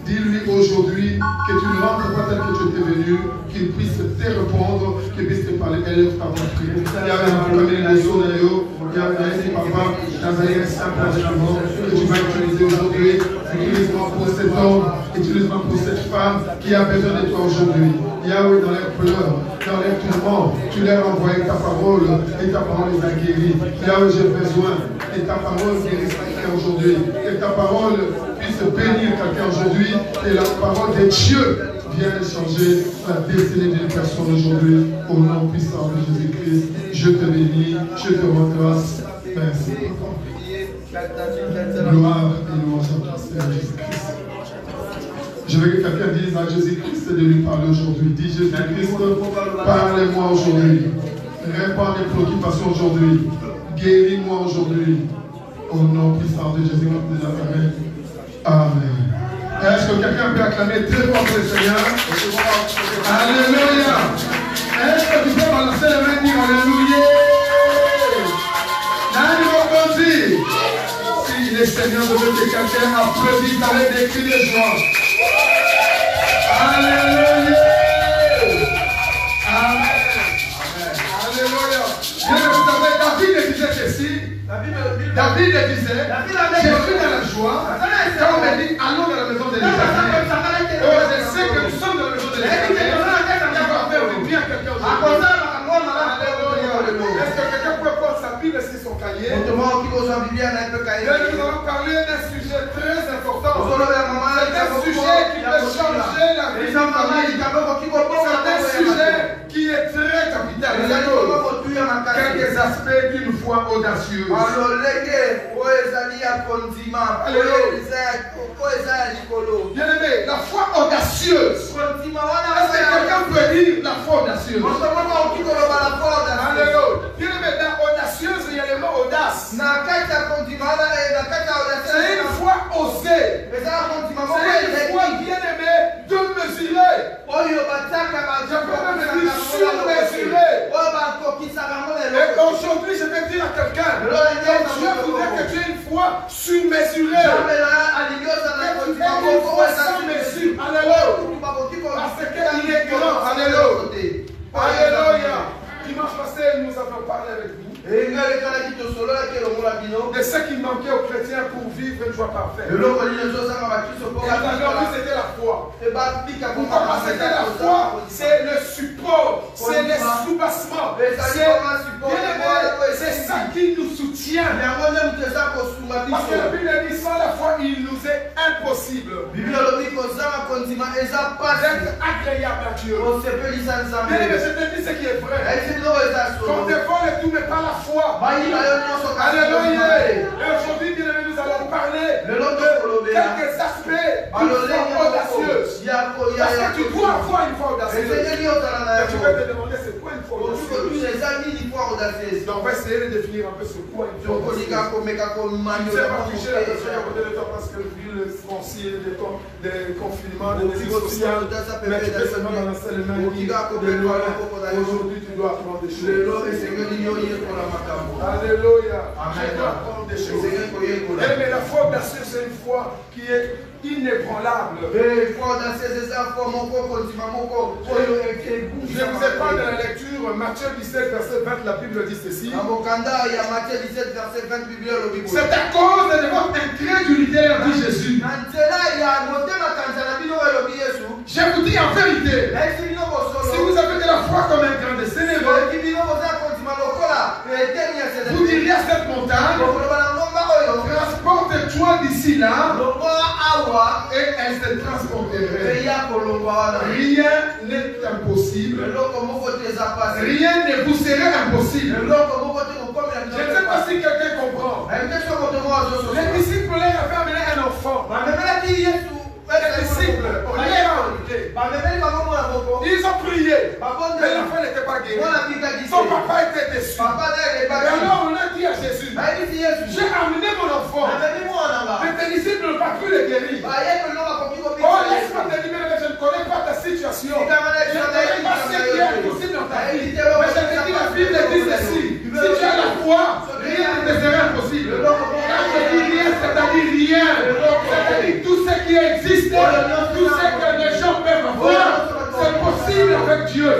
Dis-lui aujourd'hui que tu ne rentres pas tel que tu étais venu, qu'il puisse te répondre, qu'il puisse te parler. Élève ta voix. Il y avait un premier émission d'ailleurs, il y avait un papa, dans un simple instrument que tu vas utiliser aujourd'hui. Utilise-moi pour cet homme, utilise-moi pour cette femme qui a besoin de toi aujourd'hui. Yahweh, dans leurs pleurs, dans leurs tourments, tu leur as envoyé ta parole et ta parole les a guéris. Yahweh, j'ai besoin que ta parole guérisse quelqu'un aujourd'hui, que ta parole puisse bénir quelqu'un aujourd'hui, et la parole de Dieu vienne changer la destinée d'une personne aujourd'hui. Au nom puissant de Jésus-Christ, je te bénis, je te rends grâce. Merci. Gloire et louange à toi, Seigneur Jésus-Christ. Je veux que quelqu'un dise à Jésus-Christ de lui parler aujourd'hui. Dis Jésus-Christ, parlez-moi aujourd'hui. Réponds mes préoccupations aujourd'hui. Guéris-moi aujourd'hui. Au nom puissant de Jésus-Christ de Nazareth. Amen. Est-ce que quelqu'un peut acclamer très fort le Seigneur? Alléluia. Est-ce que tu peux balancer les mains et dire Alléluia? Si le Seigneur veut que quelqu'un applaudisse avec des cris de joie. Alléluia. Amen. Alléluia. Vous savez, David disait ceci. David disait, je suis dans la joie. Quand on me dit, allons dans la maison de l'Éternel. Je sais que nous sommes dans la maison de l'Éternel. Tu vas faire du bien à quelqu'un aujourd'hui. Est-ce que quelqu'un peut prendre sa Bible sur son cahier? Nous allons parler d'un sujet très important. C'est un sujet qui peut changer la vie. C'est un sujet qui est très capital. Quelques aspects d'une foi audacieuse. Bien aimé, la foi audacieuse. Est-ce que quelqu'un peut dire la foi audacieuse? Alléluia. Bien aimé, dans audacieuse, il y a le mot audace. C'est une foi osée. C'est une foi, bien aimé, de mesurer. Je peux même dire surmesurée. Et aujourd'hui, je vais dire à quelqu'un, Dieu voudrait que tu aies une foi surmesurée. Une foi sans mesure. Alléluia. Parce qu'il est grand. Alléluia. Alléluia. Dimanche passé, nous avons parlé avec vous de ce qui manquait aux chrétiens pour vivre une joie parfaite. Et la dernière, c'était la foi. Pourquoi? Parce que la foi, c'est le support, c'est le soubassement, c'est ça qui nous soutient. Parce que la Bible dit sans la foi, il nous est impossible d'être agréable à Dieu. Mais je te dis ce qui est vrai. Quand tu voles et tout, mais pas la foi. Alléluia. Et aujourd'hui, bien aimé, nous allons parler de quelques aspects d'une foi audacieuse. Parce que tu dois avoir une foi audacieuse. Et tu vas te demander c'est quoi une foi audacieuse. Donc on va essayer de définir un peu ce quoi une foi audacieuse. Je ne sais pas toucher la personne à côté de toi parce que vu le foncier, des confinements, des mesures sociales, mais tu peux seulement balancer les mains et dire aujourd'hui tu dois apprendre des choses. Alléluia. Tu dois apprendre des choses. Mais la foi audacieuse, c'est une foi qui est inébranlable. Je vous ai parlé de la lecture, Matthieu 17, verset 20, la Bible dit ceci. C'est à cause de votre incrédulité, dit Jésus. Je vous dis en vérité, si vous avez de la foi comme un grain de sénévé, vous diriez à cette montagne, transporte-toi d'ici là, et elle se transporterait. Rien n'est impossible. Rien ne vous serait impossible. Je ne sais pas si quelqu'un comprend. Les disciples avaient amené un enfant. Les disciples, ils ont prié, mais l'enfant n'était pas guéri. Son papa était déçu. Et alors on a dit à Jésus, j'ai amené mon enfant, mais tes disciples n'ont pas pu le guérir. Oh, laisse-moi te dire, je ne connais pas ta situation. Je ne connais pas ce qui est impossible dans ta vie. Mais je te dis, la Bible dit ceci. Si tu as la foi, rien ne te sera impossible. Quand je dis rien, c'est-à-dire rien. C'est-à-dire tout ce qui existe, tout ce que les gens peuvent avoir, c'est possible avec Dieu.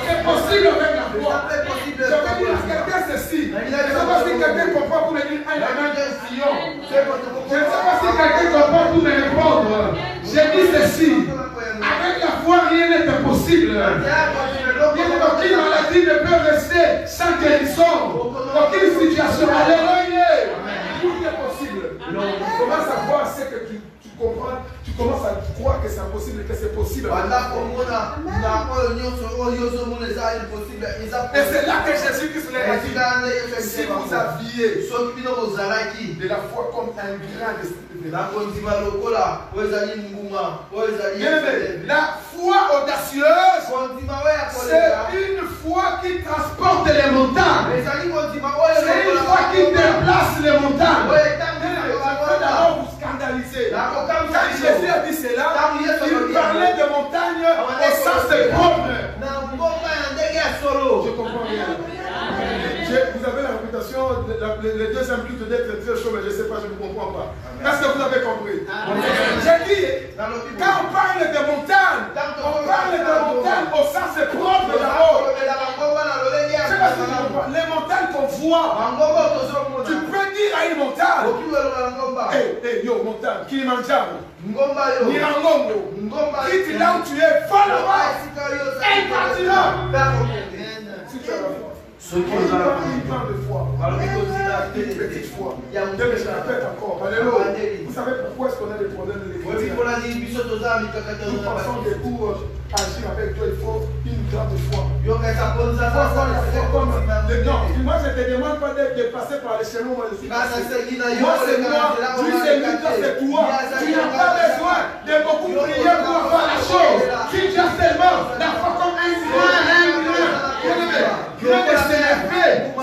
C'est possible avec la foi. Je veux dire à quelqu'un ceci. Je ne sais pas si quelqu'un comprend pour me dire un amen d'un sillon. Je ne sais pas si quelqu'un comprend pour me répondre. J'ai dit ceci. Avec la foi, rien n'est impossible. Aucune maladie ne peut rester sans guérison. Aucune situation. Alléluia. Tout est possible. Tu commences à voir ce que tu comprends. Tu commences à croire que c'est impossible et que c'est possible. Et c'est là que Jésus-Christ l'a dit. Si vous aviez de la foi comme un grain de la foi audacieuse, c'est une foi qui transporte les montagnes. C'est une foi qui déplace les montagnes. Je peux d'abord vous scandaliser. Quand Jésus a dit cela, il parlait de montagnes au sens propre. Je comprends rien. Vous avez la réputation, le deuxième culte d'être très chaud, mais je ne sais pas, je ne comprends pas. Est-ce que vous avez compris? J'ai dit, quand on parle de montagne, on parle de montagne au sens propre d'abord. Je sais pas si tu comprends. Les montagnes qu'on voit, tu peux dire à une montagne, hey, yo, montagne, Kilimanjaro, Nirangongo, quitte là où tu es, va là-bas, et parti-là. Si tu as la foi. Il parle de foi. Une petite foi. Je répète encore. Alléluia. Vous savez pourquoi est-ce qu'on a des problèmes de l'église? Nous pensons que pour agir avec Dieu, il faut une grande foi. Moi, je ne te demande pas de passer par les chemins. Moi, c'est moi. Lui, c'est lui, toi, c'est toi. Tu n'as pas besoin de beaucoup prier pour avoir la chose. Si tu as seulement la foi comme un grain.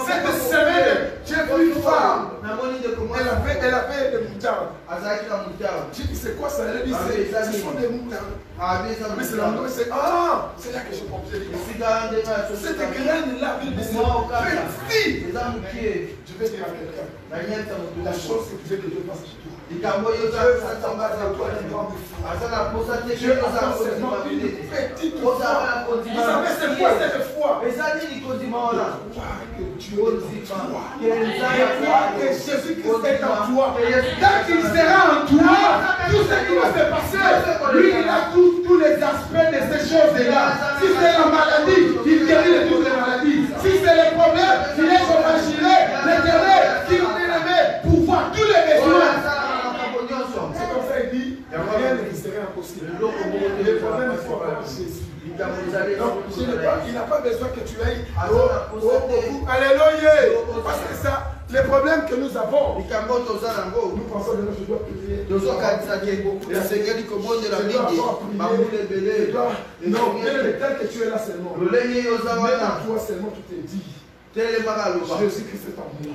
Cette semaine, j'ai vu une femme. Elle avait des moutardes. J'ai dit, c'est quoi ça? Elle a dit, ce sont des moutardes. Mais c'est là que je comprends. Cette graine-là, petit. Je vais dire à quelqu'un, la chose que tu veux que Dieu fasse sur toi. Dieu attend seulement une petite foi. Vous savez, c'est quoi cette foi? Que Dieu est en toi. Que Jésus-Christ est en toi. Quand il sera en toi, tout ce qui va se passer, lui, il a tous les aspects de ces choses-là. Si c'est la maladie, il guérit de toutes les maladies. Si c'est les problèmes, il est compassionné, l'éternel, qui nous est pour voir tous les besoins. C'est comme ça il dit, rien ne serait impossible. Les problèmes ne sont pas Jésus. Il n'a pas besoin que tu ailles. Alléluia. Parce que ça, les problèmes que nous avons, nous pensons que je dois prier. Non, tel que tu es là seulement. Mais à toi seulement tu te dis. Jésus-Christ est en moi.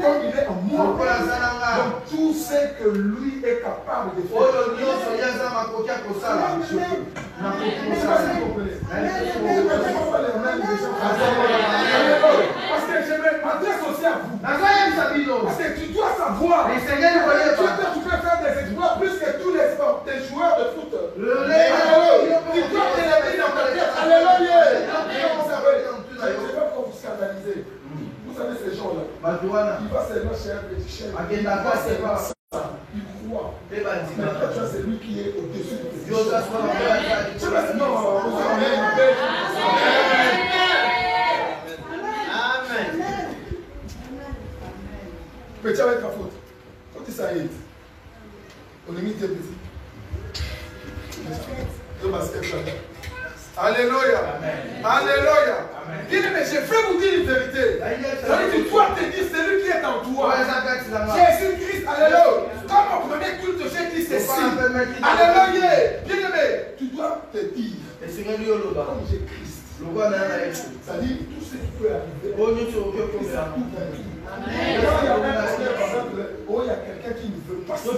Comme il est en moi, donc tout ce que lui est capable de faire, je peux. Parce que je m'adresse aussi à vous. Parce que tu dois savoir. Tu peux faire des exploits plus que tous les joueurs de foot. Tu dois t'élever dans ta tête. Alléluia. Je ne sais pas pourquoi vous scandalisez. Vous savez ces gens-là. Il va seulement chez un petit chef. Il va seulement ça. Il croit. Maintenant, c'est lui qui est au-dessus de petit chef. Non, vous avez Amen. Petit avec ta faute. Quand il s'arrête, on limite tes petits. Le basket là. Alléluia. Alléluia. Mais je vais vous dire une vérité. Tu dois te dire, c'est lui qui est en toi. Jésus-Christ, alléluia. Comme au premier culte, j'ai dit ceci. Alléluia. Bien-aimé, tu dois te dire, comme j'ai Christ. C'est-à-dire, tout ce qui peut arriver, ça tout permis. Il y a quelqu'un qui ne veut pas se dire.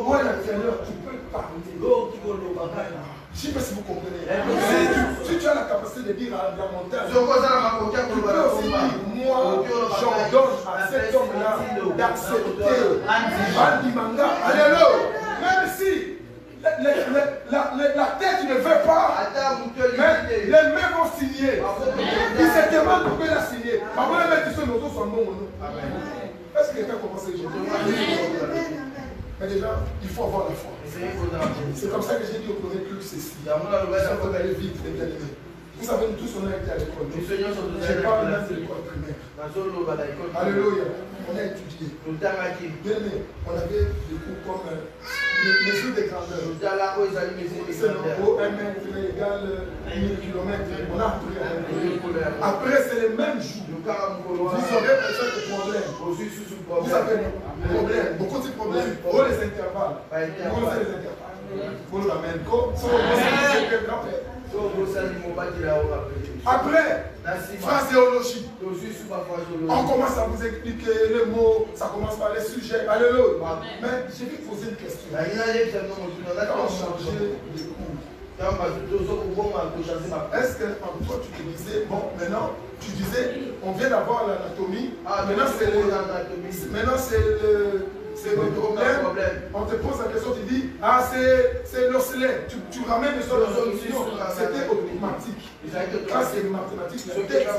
Moi, l'intérieur, tu peux parler. Je ne sais pas si vous comprenez. Si tu as la le dire à la montagne. Tu peux aussi dire, moi, j'ordonne à cet homme-là d'accepter Bandimanga. Alléluia. Même si la tête ne veut pas, mais les mains vont signer. Il se demande pourquoi il a signé. Est-ce que quelqu'un commence à dire? Mais déjà, il faut avoir la foi. C'est comme ça que j'ai dit au premier club ceci. Il faut aller vite, les bien-aimés. Vous savez, nous tous, on a été à l'école. Je parle même de l'école primaire. Alléluia. On a étudié. Bien-aimés, on avait des cours comme mesure des grandeurs. C'est le haut, 1 mètre égale 1000 km. On a appris à l'école. Après, c'est les mêmes jours. Vous aurez peut-être des problèmes. Vous avez des problèmes. Beaucoup de problèmes. Oh, les intervalles. Vous connaissez les intervalles. Vous l'amènez comme ça. Après, phraséologie. On commence à vous expliquer les mots, ça commence par les sujets. Alléluia. Mais je vais vous poser une question. Quand on changeait de cours, est-ce que en toi tu te disais, bon, maintenant tu disais, on vient d'avoir l'anatomie, maintenant c'est le problème. On te pose la question, tu dis, ah c'est l'oscillé. Tu ramènes les choses à la solution. C'était automatique. Quand c'est mathématique, le texte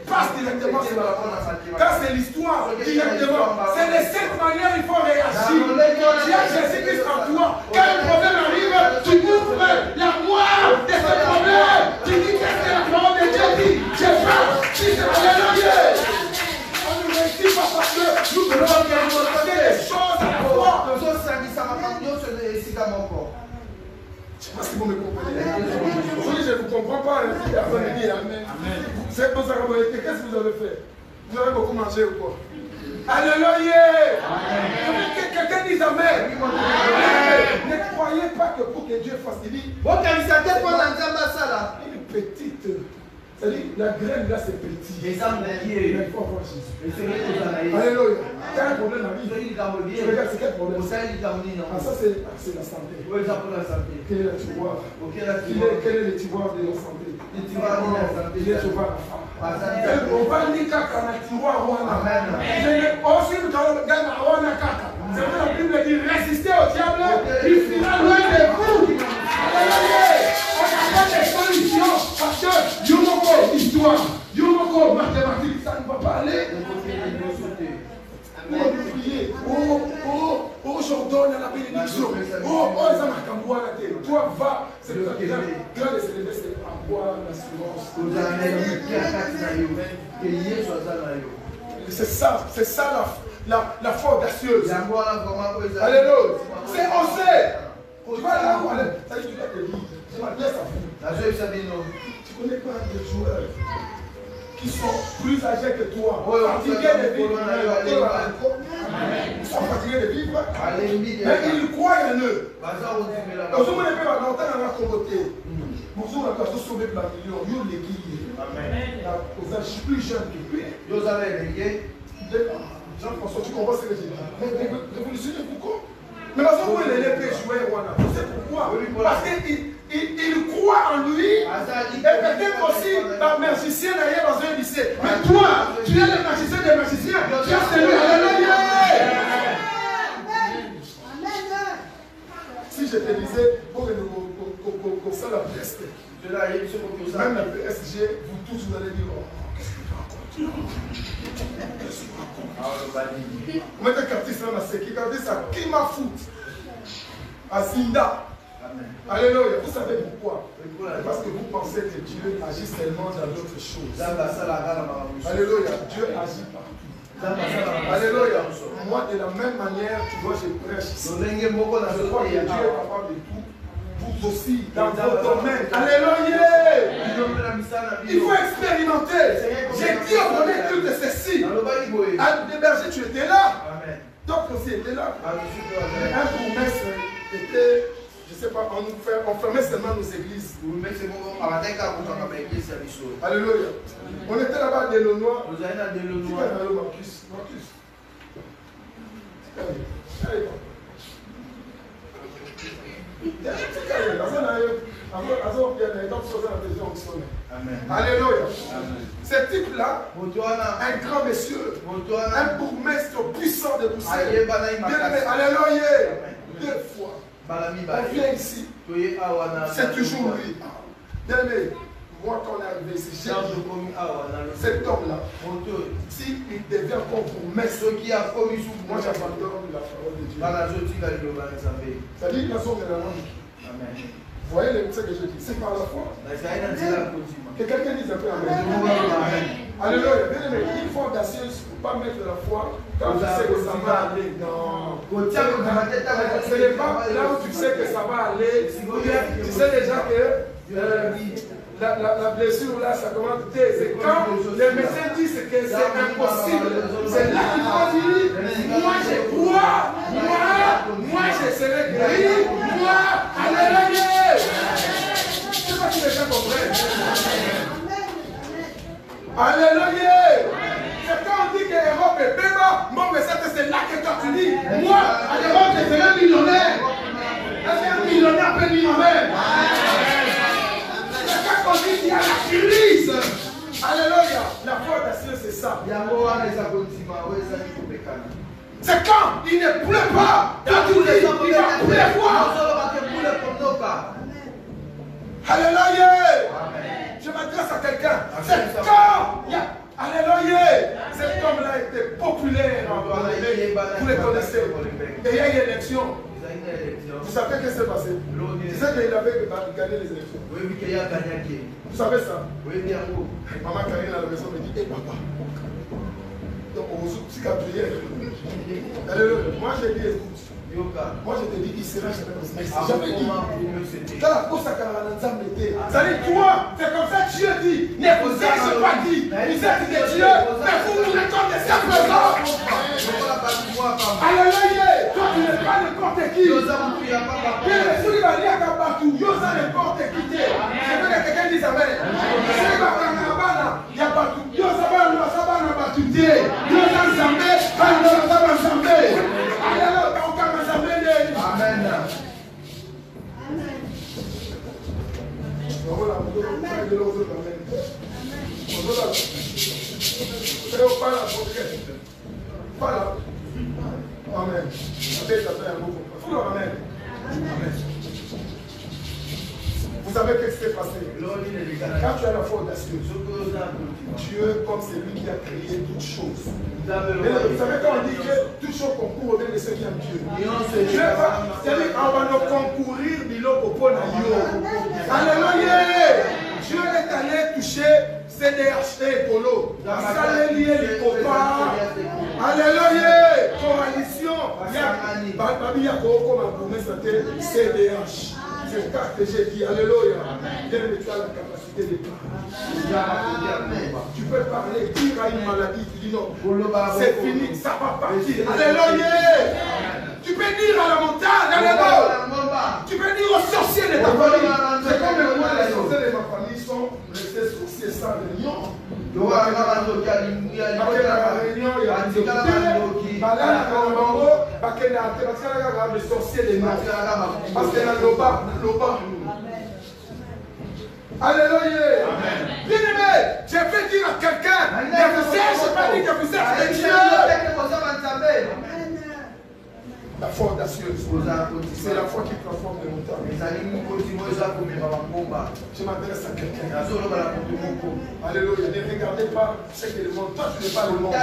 passe directement sur la France. Quand c'est l'histoire, directement. C'est de cette manière qu'il faut réagir. Tu as Jésus-Christ en toi. Quand un problème arrive, tu ouvres l'armoire de ce problème. Tu dis, qu'est-ce que la parole de Dieu dit? Je parle. Si c'est alléluia. On ne réussit pas parce que nous devons regarder les choses à la fois. Je ne sais pas si vous me comprenez. Aujourd'hui, je ne vous comprends pas. C'est pour ça que vous avez été. Qu'est-ce que vous avez fait? Vous avez beaucoup mangé ou quoi? Alléluia! Quelqu'un dit amen. Ne croyez pas que pour que Dieu fasse, il dit une petite. C'est-à-dire, la graine là c'est petit. Il faut avoir Jésus. Alléluia. Quand un problème arrive, tu regardes c'est quel problème? Ah, ça c'est la santé. Quel est le tiroir? Quel est le tiroir de la santé? Le tiroir de la santé. Il est souvent la femme. On va dire caca dans le tiroir. Aussi nous allons gagner à caca. C'est vrai la Bible dit résistez au diable, il finira loin de vous. Alléluia. On n'a pas de solution parce que Yomoko, histoire, Yomoko, mathématiques, ça ne va pas aller. On va prier. Oh, j'ordonne à la bénédiction. Oh, ça m'a camboua la tête. Toi, va. C'est le grand de célébrer, c'est avoir l'assurance. C'est ça la foi audacieuse. Alléluia. C'est osé. Tu vas là où aller. Ça dit, tu dois te dire. Je m'adresse à vous. Tu connais pas des joueurs qui sont plus âgés que toi, fatigués de vivre. Ils sont fatigués de vivre. Mais ils croient en eux. Aujourd'hui, on ne peut pas longtemps dans la communauté. Bonjour, on a sauvé la million. Yo les guillemets. Aux âges plus jeunes que lui. Jean-François, tu comprends ce que je dis? Mais révolutionner pourquoi? Mais parce que vous, les peut jouer, vous savez pourquoi? Parce qu'il croit en lui. Et peut-être aussi un magicien d'ailleurs dans un lycée. Mais toi, tu es le magicien des magiciens. Tu es celui. Alléluia. Si je te disais, pour ça la presse, même la PSG, vous tous, vous allez dire, qu'est-ce qu'il va raconter? Vous mettez Curtis là, c'est qui Curtis ça? Qui m'a foutu? Azinda. Alléluia. Vous savez pourquoi? Parce que vous pensez que Dieu agit seulement dans d'autres choses. Alléluia. Dieu agit partout. Alléluia. Moi, de la même manière, tu vois, je prêche. Je crois que Dieu est capable de tout. Vous aussi, dans votre domaine. Alléluia. Il faut expérimenter. J'ai dit au premier culte de ceci. À Desbergers, tu étais là. D'autres aussi étaient là. Un promesse était, je ne sais pas, on fermait seulement nos églises. Alléluia. On était là-bas à Delonois. Marcus. Alléluia. Ce type-là, un grand monsieur, un bourgmestre puissant de Bruxelles. Alléluia. 2 fois. On vient ici. C'est toujours lui. Bien-aimé, moi quand on est arrivé ici, cet homme-là, s'il devient encore bourgmestre, moi j'abandonne la parole de Dieu. C'est-à-dire qu'ils sont de la langue. Vous voyez ce que je dis? C'est par la foi. Que quelqu'un dise un peu Amen. Alléluia. Bien aimé, il faut audacieuse pour ne pas mettre la foi quand tu sais que ça va aller. Non. Ce n'est pas là où tu sais que ça va aller. Tu sais déjà que la blessure là, ça commence à t'aider. C'est quand les médecins disent que c'est impossible. C'est là qu'il faut dire, moi je crois, moi je serai guéri, moi, alléluia. Je ne sais pas si les gens comprennent. Alléluia. C'est quand on dit que l'Europe est béba, mon message c'est là que toi tu dis, moi, à l'Europe je serai millionnaire. Est-ce qu'un millionnaire peut dire amen? Quand on dit qu'il y a la crise, alléluia, la foi d'acier c'est ça. C'est quand il ne pleut pas, quand tu dis il va pleuvoir. Alléluia. Je m'adresse à quelqu'un. C'est quand il y a, alléluia, cet homme-là était populaire. Vous les connaissez. Et il y a une élection. Vous savez ce qui s'est passé? Tu sais qu'il avait gagné les élections. Vous savez ça? Maman Karine à la maison me dit, hé papa, donc on se dit qu'à prier. Moi je dis, écoute, moi je te dis qu'il sera jamais comme ça. Jamais dit. Dans la course à Karananzam était. C'est-à-dire toi, c'est comme ça que Dieu dit. Ne vous êtes pas dit. Vous êtes des dieux, mais vous nous reconnaissez à présent. Alléluia. Toi tu n'es pas n'importe qui. Celui qui va dire qu'à partout, Yosa n'importe qui. Je veux que quelqu'un dise amen. Celui qui va faire un abana, il y a partout. Yosa va nous savoir nous battre. Yosa Zambé, va nous savoir Zambé. Alléluia. Amen. Amen. Vous savez ce qui s'est passé? Quand tu as la foi audacieuse, Dieu, comme c'est lui qui a créé toutes choses. Vous savez quand on dit que toutes choses concourent au bien de ceux qui aiment Dieu. C'est-à-dire qu'on va nous concourir biloko pour Nayo. Alléluia. Dieu est allé toucher CDHT Polo. Alléluia. Coalition. Babi Yako comme un promesse CDH. C'est ça que j'ai dit. Alléluia. Dieu me donne la capacité de parler. Tu peux parler, dire à une maladie, tu dis non. C'est fini, ça va partir. Alléluia. Tu peux dire à la montagne, alléluia. Tu peux dire aux sorciers de ta famille. C'est comme moi, les sorciers de ma famille sont restés sorciers sans réunion. Il y a des sorciers de mains. Parce qu'il y a l'oba. Alléluia. Bien-aimé, je vais dire à quelqu'un, ne vous cherchez pas dire que vous êtes des dieux. La foi audacieuse, c'est la foi qui transforme les montagnes. Je m'adresse à quelqu'un. Alléluia. Ne regardez pas ce que le monde. Toi, tu n'es pas le monde.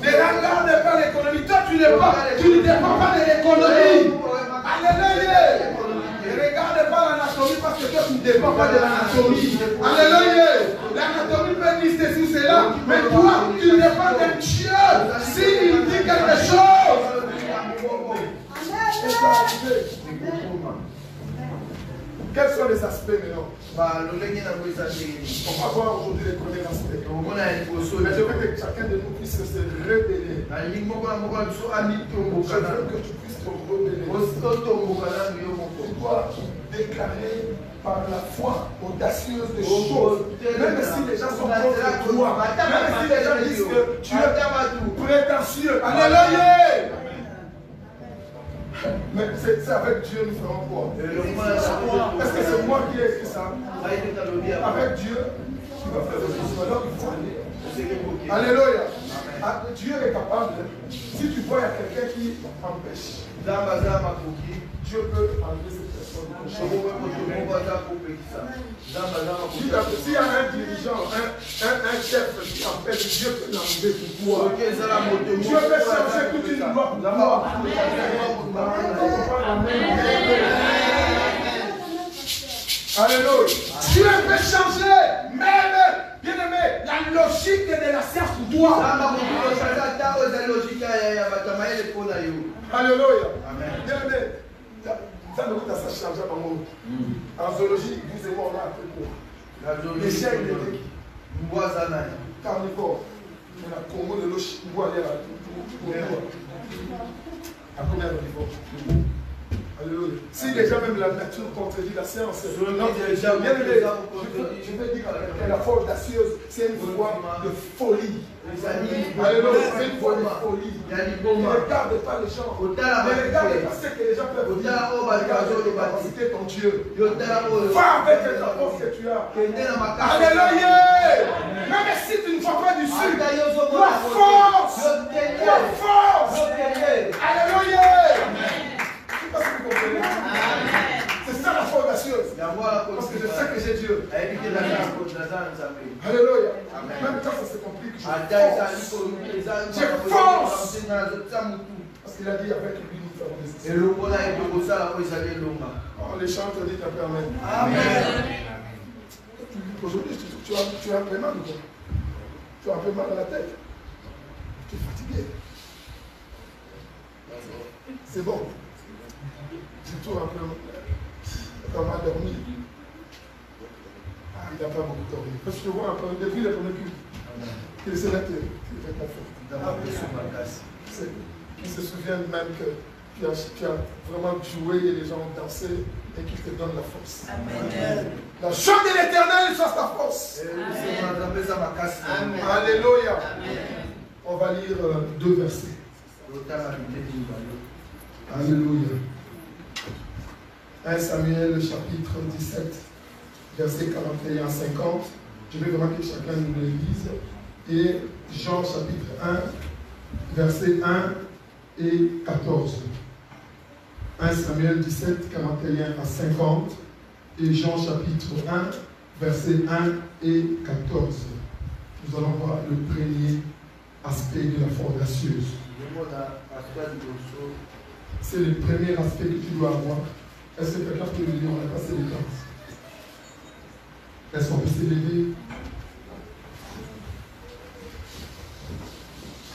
Ne regardez pas l'économie. Toi, tu n'es pas. Tu ne dépends pas de l'économie. Alléluia. Ne regardez pas l'anatomie parce que toi, tu ne dépends pas de l'anatomie. Alléluia. L'anatomie peut dire ceci ou cela. Mais toi, tu ne dépends d'un Dieu. S'il dit quelque chose. Quels sont les aspects maintenant? On va voir aujourd'hui les premiers aspects. Mais je veux que chacun de nous puisse se révéler. Je veux que tu puisses te révéler. Tu dois déclarer par la foi audacieuse des choses. Même si les gens sont contre toi. Même si les gens disent que tu es prétentieux. Alléluia. Mais c'est avec Dieu nous ferons quoi? Est-ce que c'est moi qui ai écrit ça? Avec Dieu, tu vas faire des choses. Alors il faut aller. Alléluia. Dieu est capable. Si tu vois il y a quelqu'un qui empêche, Dieu peut enlever cette personne. S'il y a un dirigeant, un chef qui empêche, Dieu peut l'enlever pour toi. Dieu peut changer toute une loi pour toi. Alléluia. Dieu peut changer, même, bien aimé, la logique de la science pour toi. Alléluia. Bien aimé, ça ne vous a pas changé dans mon monde. En zoologie, vous et moi, on a appris quoi? Les chiens, ils étaient carnivores. Mais la Congo de l'eau, on voit aller à combien de niveau? Alléluia. Si déjà même la nature contredit la science, je veux dire que la foi audacieuse, c'est une voie de folie. Alléluia, c'est une voie de folie. Ne regarde pas les gens. Ne regarde pas ce que les gens peuvent dire. Regarde les capacités de ton Dieu. Va avec les apôtres que tu as. Alléluia. Même si tu ne vois pas du sud, la force. La force. Alléluia. C'est ça la foi audacieuse. Parce que je sais que j'ai Dieu. Alléluia. Même quand ça se complique, je force. Parce qu'il a dit avec lui nous ferons des essais. Oh, les chants te disent un peu amen. Amen. Aujourd'hui, tu as un peu mal ou quoi? Tu as un peu mal à la tête. Tu es fatigué. C'est bon. Tu tournes un peu. Tu as mal dormi. Ah, il n'a pas beaucoup dormi. Parce que je vois un peu, depuis le premier culte, qu'il se met, il fait confiance. Il se souvient même que tu as vraiment joué et les gens ont dansé et qu'il te donne la force. Amen. La joie de l'Éternel soit ta force. Amen. Alléluia. Amen. On va lire 2 versets. Alléluia. 1 Samuel chapitre 17, verset 41 à 50. Je vais vraiment que chacun nous le lise. Et Jean chapitre 1, verset 1 et 14. 1 Samuel 17, 41 à 50. Et Jean chapitre 1, verset 1 et 14. Nous allons voir le premier aspect de la foi audacieuse. C'est le premier aspect que tu dois avoir. Est-ce que quelqu'un peut le dire? On n'a pas les temps. Est-ce qu'on peut s'élever?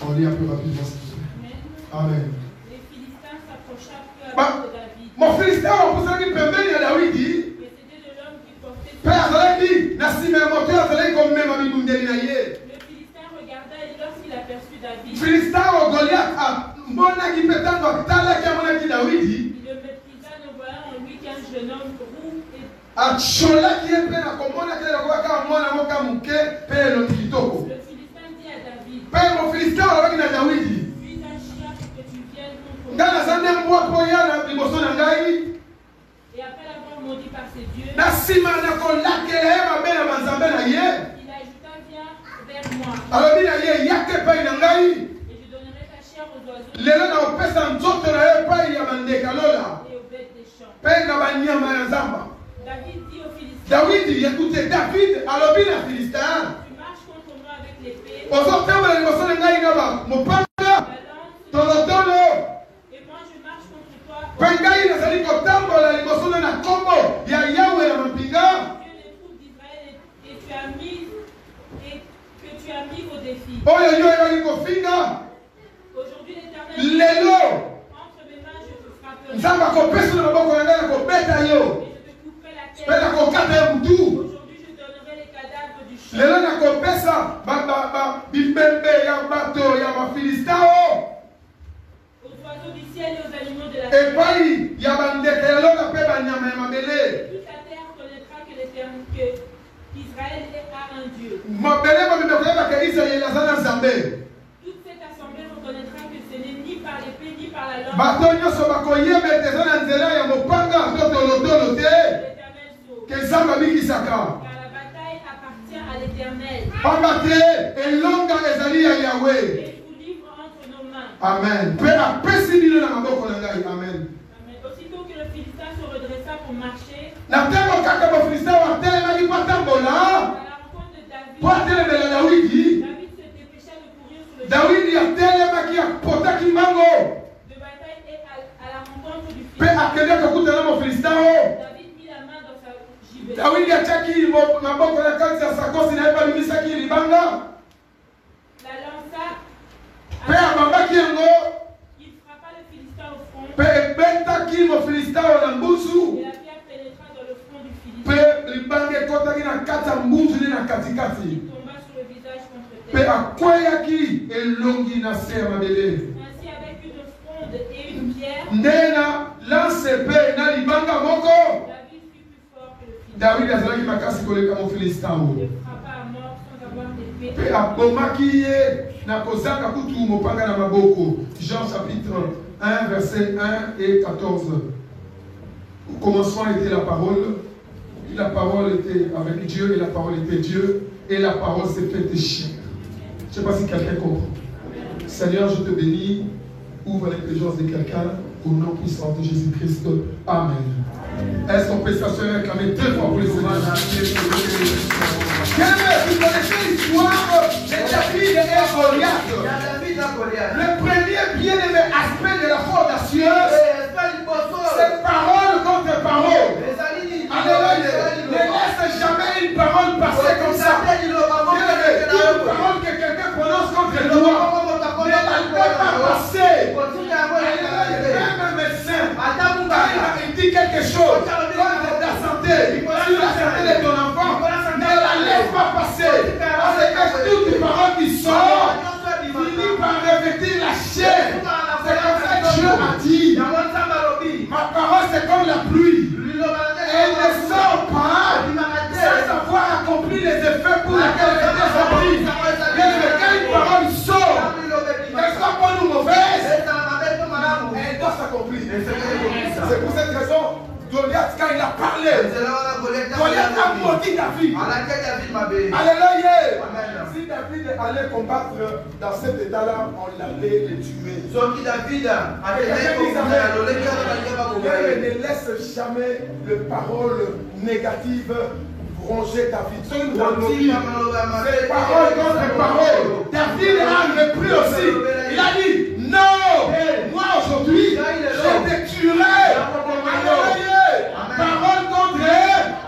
On lit un peu rapidement, s'il vous plaît. Amen. Les Philistins s'approchèrent peu à peu de David. Mon Philistin, on peut dire qu'il peut venir à David. Mais c'était de l'homme qui portait. Père, David, Nassim, moteur, comme même ami Mundelinaye. Le Philistin regarda et lorsqu'il aperçut David. Philistin, au Goliath, à Mona qui peut être Tala qui a mon ami David. Il le maîtrisa, ne voyant en lui qu'un jeune homme roux et. A Chola qui est plein à Komona qui est le roi car moi n'a pas mouké, père le Kitoko. Le Philistin dit à David. Père, mon Philistin, on va dire à David. Puis un chien pour que tu viennes contre moi. Dans la zone moi pour y aller, il me sonne en gaï. Et après l'avoir maudit par ses dieux. Nassim n'a qu'on l'a qu'elle est ma belle à Manzambé na yé. Il ajouta viens vers moi. Alors il a yé yake pa inangai. Et je donnerai ta chair aux oiseaux. Lelo na opesa nzoto na ye pa ya mandeka lola. Et aux bêtes des champs. Pe na banyama ya nzamba. David dit aux Philistins. David, écoutez, David, alors bien la Philistin. Tu marches contre moi avec l'épée. Au sortir de l'émotion de Ngaïnaba, mon père, ton automne. Et moi je marche contre toi. Pengaï n'a sali kotambo la l'émotion de la combo. Ya Yahweh la mampinga. Dieu les troupes d'Israël et que tu as mis au défi. Oh yo yo yo yo finga. Aujourd'hui l'Éternel. Lelo. Entre mes mains je te frapperai. Nzamba ko peso na maboko na ngai ko beta yo. Et je te couperai la tête. Pela ko kata ya mutu. Aujourd'hui je donnerai les cadavres du chien. Lelo na ko pesa bibembe ya bato ya ba Filistao. Aux oiseaux du ciel et aux animaux de la Et terre. pai ya bandeke ya loka pe banyama ya mabele. Toute la terre connaîtra que l'Éternel, que Israël a un Dieu. Mabele ba bibeko ya ba Israël la zana nzambe. Toute cette assemblée reconnaîtra que ce n'est ni par l'épée ni par la langue. Bato nyonso bakoyeba ete Car la bataille appartient à l'Éternel. Et longa ezali ya Yahweh. Et il vous livre entre nos mains. Amen. Pe apesi bino na maboko na ngai. Amen. Amen. Aussitôt que le Philistin se redressa pour marcher, Na ntango kaka bafilistin batelemaki po atambola à la rencontre de David, po atelemela Dawidi, David se dépêcha de courir sur le champ Dawidi atelemaki apotaki mbango de bataille et à la rencontre du pe Philistin. akendeki kokutana bafilistin oyo. David mit la main dans sa gibet. Dawidi atiaki maboko na kati ya sakosi na ye babimisaki libanga La lança, pe abambaki yango il frappa le Philistin au front, pe ebetaki mofilistin oyo na mbusu et la pierre pénétra dans le front du pe Philistin. libanga ekotaki na kati ya mbusu ne na katikati Il tomba sur le visage contre pe terre. akweyaki elongi na se ya mabele. Ainsi, avec une fronde et une pierre, Nde na lance pe na libanga moko David fut plus fort que le Philistin. David azalaki makasi koleka mofilistin Il oyo le frappa à mort sans avoir d'épée. pe abomaki ye na kozanga kutu mopanga na maboko. Jean chapitre 1 verset 1 et 14. Au commencement était la parole était avec Dieu et la parole était Dieu et la parole s'est faite chair. Je ne sais pas si quelqu'un comprend. Seigneur, je te bénis. Ouvre l'intelligence de quelqu'un au nom puissant de Jésus-Christ. Amen. Est-ce qu'on peut s'assurer et réclamer très fort pour le Seigneur? Vous connaissez l'histoire de David et Goliath. Le premier bien-aimé aspect de la foi audacieuse, c'est parole contre parole. Alléluia. Ne laisse jamais une parole passer comme ça. Bien-aimé, une parole que quelqu'un prononce contre toi, ne la laisse pas passer. Même un médecin, il dit quelque chose contre ta santé, sur la santé de ton enfant, ne la laisse pas passer. Parce que toute parole qui sort finit par revêtir la chair. C'est comme ça que Dieu a dit. Ma parole c'est comme la pluie. Elle ne sort pas sans avoir accompli les effets pour lesquels elle était sortie. Quand une parole sort, qu'elle soit bonne ou mauvaise, elle doit s'accomplir. C'est pour cette raison, Goliath, quand il a parlé, Goliath a maudit David. Alléluia. Si David allait combattre dans cet état-là, on l'allait le tuer. Ne laisse jamais les paroles négatives ronger David. C'est parole contre parole. David a repris aussi. Il a dit, non, moi aujourd'hui, je te tuerai. Parole contre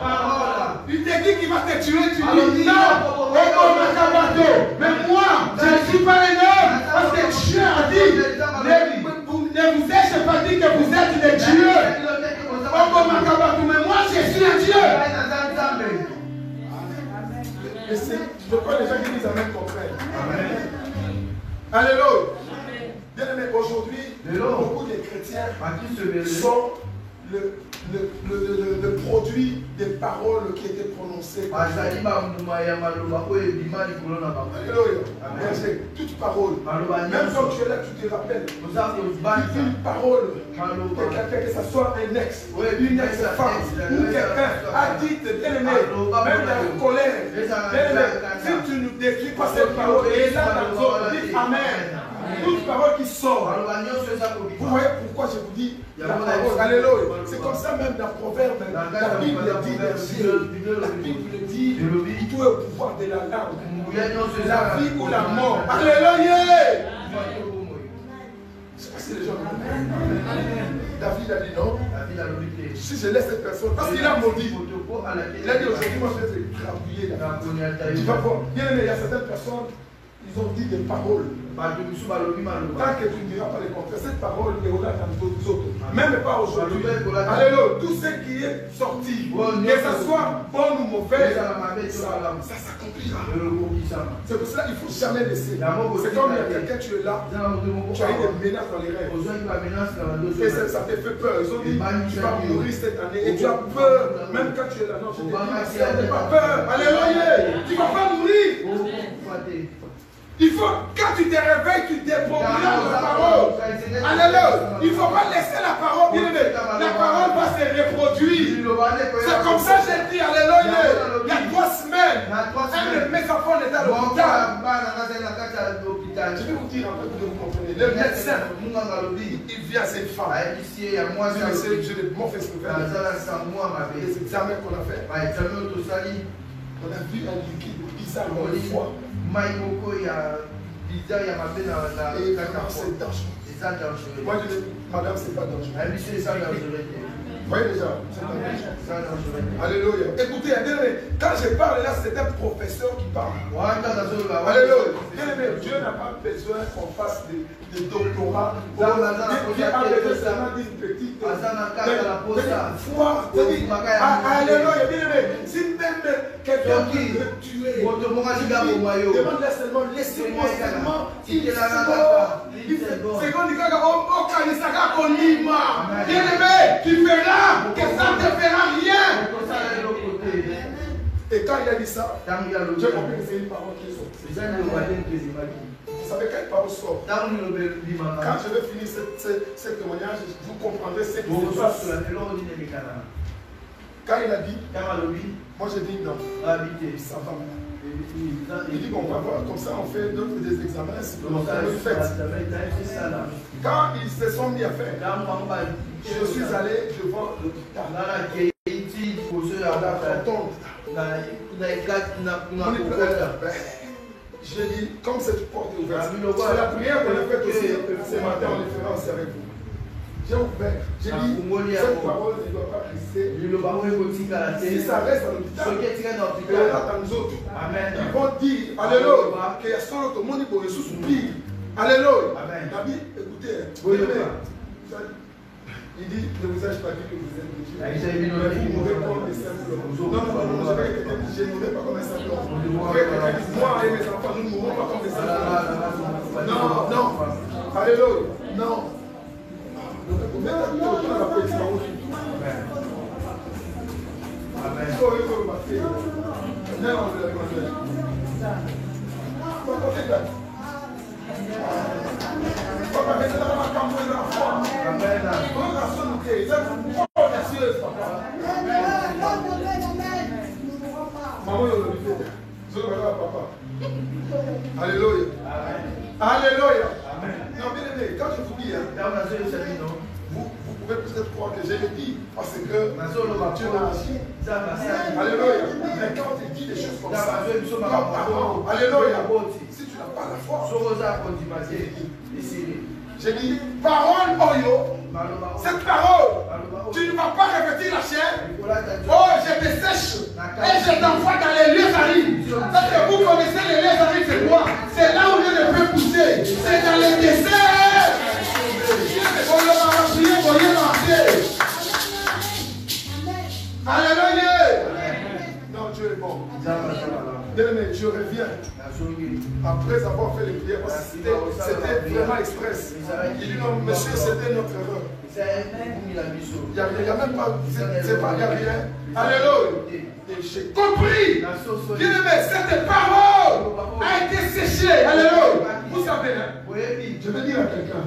parole. Il te dit qu'il va te tuer, tu dis non. Mais moi, je ne suis pas un homme. Parce que Dieu a dit, ne vous ai-je pas dit que vous êtes des dieux. Mais moi, je suis un Dieu. Je crois que les gens qui disent Amen comprennent. Alléluia. Bien aimé, aujourd'hui, beaucoup de chrétiens sont le produit des paroles qui étaient prononcées. Alléluia. Toute parole. Même quand tu es là, tu te rappelles. Une parole. Que ce soit un ex, une ex-femme, ou quelqu'un a dit, bien aimé, même dans la colère. Bien aimé, si tu nous décris pas cette parole, et là dans l'autre, dis Amen. Toute parole qui sort. Vous voyez pourquoi je vous dis la parole. Alléluia. C'est comme ça même dans Proverbe. La Bible dit, la Bible dit, tout est au pouvoir de la langue. La vie ou la mort. Alléluia. Je sais pas si les gens comprennent. David a dit non. Si je laisse cette personne, parce qu'il a maudit. Il a dit aujourd'hui, moi je vais te grabouiller. Tu vas voir. Bien aimé, il y a certaines personnes. Ils ont dit des paroles. Tant que tu ne diras pas le contraire, cette parole est au-delà dans d'autres autres. Même pas aujourd'hui. Alléluia. Tout ce qui est sorti, que ce soit bon ou mauvais, ça s'accomplira. C'est pour cela qu'il ne faut jamais laisser. C'est comme il y a quelqu'un, tu es là, tu as eu des menaces dans les rêves. Et ça te fait peur. Ils ont dit, tu vas mourir cette année. Et tu as peur. Même quand tu es là, non, je te dis, tu n'as pas peur. Alléluia. Tu ne vas pas mourir. Il faut, quand tu te réveilles, tu déprogrammes la parole. Alléluia. Il ne faut pas laisser la parole. La parole va se reproduire. C'est comme ça que j'ai dit. Alléluia. dire en fait que vous comprenez. Le médecin, il vient à cette femme. Je l'ai fait ce que les examens qu'on a fait. On a vu un liquide bizarre dans le foie. Et vraiment, c'est dangereux. Moi, je dis, madame, c'est pas dangereux. Vous voyez déjà, c'est pas dangereux. Alléluia. Écoutez, quand je parle là, c'est un professeur qui parle. Alléluia. Dieu n'a pas besoin qu'on fasse des doctorats. Qui a besoin d'une petite foi. Alléluia. Si même quelqu'un veut tuer, demande-le seulement, laissez-moi seulement. C'est comme dit tu feras que ça ne te fera rien. Et quand il a dit ça, j'ai compris que c'est une parole qui sort. Vous savez quelle parole sort? Quand je vais finir ce témoignage, vous comprendrez ce qui se passe. Quand il a dit, moi j'ai dit non. Ça va maintenant. Il dit qu'on va voir, comme ça on fait des examens supplémentaires. Quand ils se sont mis à faire, je suis allé devant l'hôpital. Je dis, comme cette porte est ouverte, c'est la prière qu'on a faite aussi ce matin, on les fera aussi avec vous. J'ai ouvert, j'ai dit, cette parole ne doit pas rester. Si ça reste à l'hôpital, il y aura dans nous autres. Ils vont dire, alléluia, qu'il y a solo tout le monde pour Jésus soupir. Alléluia. Écoutez, il dit, ne vous ai-je pas dit que vous êtes Dieu. Mais vous mourrez comme des simples. Non, je vais quelqu'un qui dit, je ne mourrai pas comme un simple. Moi et mes enfants, nous ne mourrons pas comme des simples. Non. Alléluia. Non. Alléluia. Alléluia. Non, bien aimé, quand je vous dis, vous pouvez peut-être croire que je le dis parce que Dieu m'a agi. Alléluia. Mais quand tu dis des choses comme ça, alléluia. Si tu n'as pas la foi, j'ai dit, parole, cette parole, tu ne vas pas répéter la chair. Oh, je te sèche et je t'envoie dans les lieux arides. Parce que vous connaissez les lieux arides, c'est quoi? C'est là où Dieu ne peut pousser. C'est dans les déserts. On va prier pour rien marcher. Alléluia. Non, Dieu est bon. Bien-aimé, je reviens. Après avoir fait les prières, parce que c'était vraiment express. Il dit non, monsieur, c'était notre erreur. Il n'y a même pas, c'est pas, il n'y a rien. Alléluia. Et j'ai compris. Bien-aimé, cette parole a été séchée. Alléluia. Vous savez, je vais dire à quelqu'un,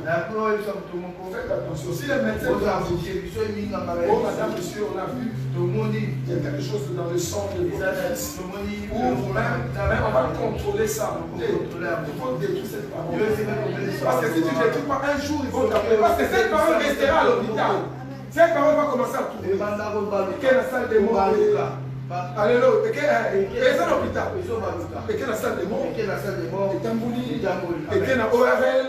faites attention. Si les médecins vous ont dit, oh madame, monsieur, on a vu, il y a quelque chose dans le sang de votre fils. Ou vous-même, on va contrôler ça. Il faut détruire cette parole. Parce que si tu ne détruis pas un jour, ils vont t'appeler. Parce que cette parole restera à l'hôpital. Cette parole va commencer à tourner. Quelle est la salle des morts? Alléluia. Et quelle est l'hôpital? Et quelle est la salle des morts? Et Tambouli. Et quelle est la ORL?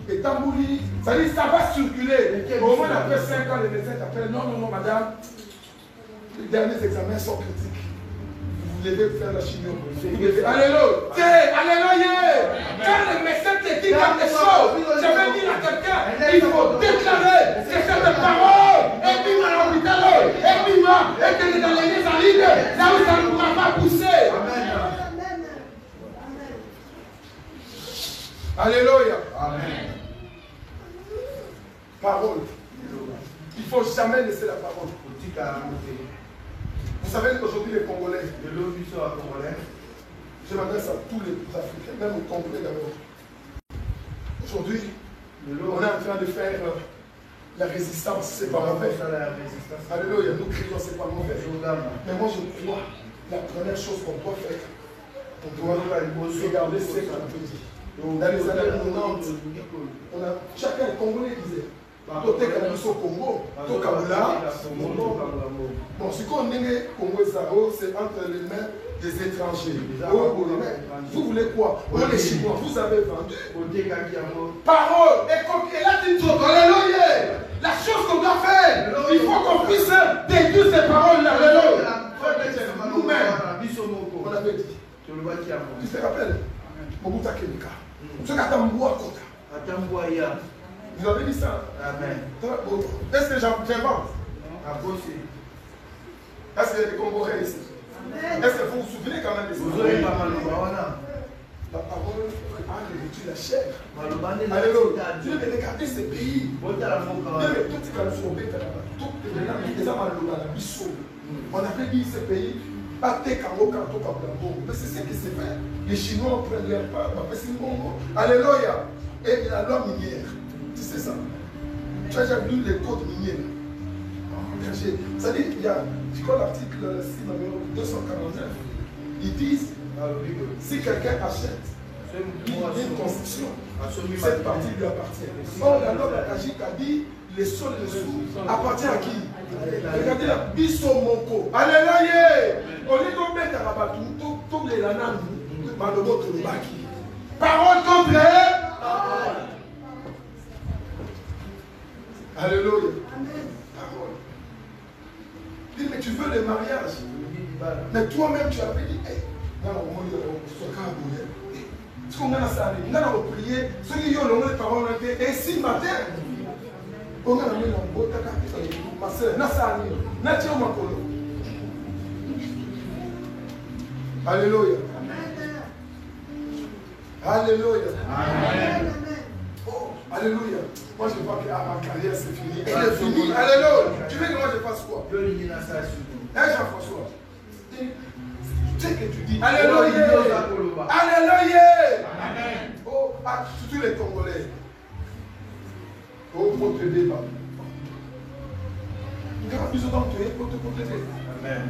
Et Tambouli. Ça dit, ça va circuler. Au moins après 5 ans, les médecins t'appellent. Non, madame. Les derniers examens sont critiques. Vous devez faire la chimio. Alléluia. Alléluia. Quand le médecin te dit quelque chose, je vais dire à quelqu'un, il faut déclarer que cette parole est mise à l'hôpital, est mise et que dans les lieux arides, là où ça ne pourra pas pousser. Alléluia. Amen. Parole. Il ne faut jamais laisser la parole. Vous savez qu'aujourd'hui les Congolais, je m'adresse à tous les Africains, même aux Congolais d'abord. Aujourd'hui, on est en train de faire la résistance, c'est pas mauvais. Alléluia, nous crions, c'est pas mauvais. Mais moi je crois, la première chose qu'on doit faire, on doit regarder ce qu'on a dit. Dans les années 90, chacun est congolais disait. Toté Kabiso Congo, Tokabula, bon, ce qu'on est Congo Zaro, c'est entre les mains des étrangers. Vous voulez quoi? Les Chinois, vous avez vendu. Parole, et là tu dis, alléluia. La chose qu'on doit faire, il faut qu'on puisse déduire ces paroles-là. Alléluia. Nous-mêmes, on avait dit. Tu te rappelles? Mobuta Kemika. Ce qu'Atamboua Kota. Vous avez dit ça? Amen. Est-ce que j'invente? Est-ce qu'il y a des Congolais ici? Est-ce que vous vous souvenez quand même de ça? La parole a revêtu la chair. Alléluia. Dieu veut regarder ces pays. On avait dit ces pays. Mais c'est ce qui s'est fait. Les Chinois prennent leur part. Alléluia. Et il y a l'homme minière. Tu sais ça? Tu as déjà lu les codes miniers? C'est-à-dire qu'il y a, je crois l'article 249, ils disent, si quelqu'un achète une construction, cette partie lui appartient. Or, la loi Akajik a dit, les sols et les sous appartiennent à qui? Regardez la Bissomoko. Alléluia! Au lieu de mettre à la batou, tout les lanans, Malobo Tolobaki. Parole contre parole. Alléluia. Parole. Dis, mais tu veux le mariage. Mais toi-même, tu avais dit, hey, non, ce qu'on a ça, on a prié, ceux qui ont les paroles, et si matin, on a mis un beau tac, ma soeur, Nassani, Natia Makolo. Alléluia. Alléluia. Amen. Oh, alléluia. Moi je vois que ma carrière c'est fini. Elle est finie. Alléluia. Tu veux que moi je fasse quoi? Jean-François. Tu sais que tu dis alléluia. Alléluia. Amen. Oh, surtout les Congolais. Oh, pour te débat. Il y a plus de temps que pour te protéger. Amen.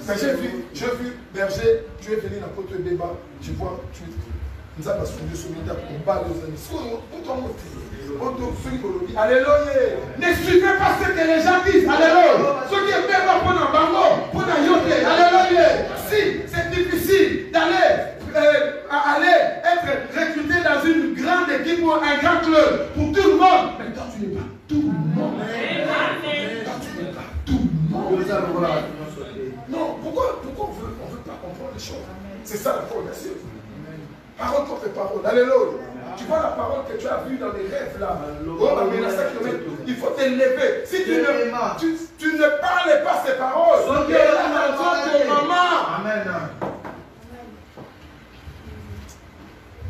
Mais j'ai vu, berger, tu es venu dans votre débat, tu vois, tu nous as pas soulevé sur le table, on parle aux amis. Alléluia. Ne suivez pas ce que les gens disent. Alléluia. Ceux qui aiment pas pour un bango, pour un yoté. Alléluia. Si c'est difficile d'aller être recruté dans une grande équipe ou un grand club pour tout le monde, mais toi tu n'es pas tout le monde. Toi tu n'es pas tout le monde. Non, pourquoi on ne veut pas comprendre les choses? C'est ça la progression. Parole contre parole. Alléluia. Tu vois la parole que tu as vue dans les rêves là. Il faut t'élever. Si tu ne parles pas ces paroles, tu es là dans ton moment. Amen.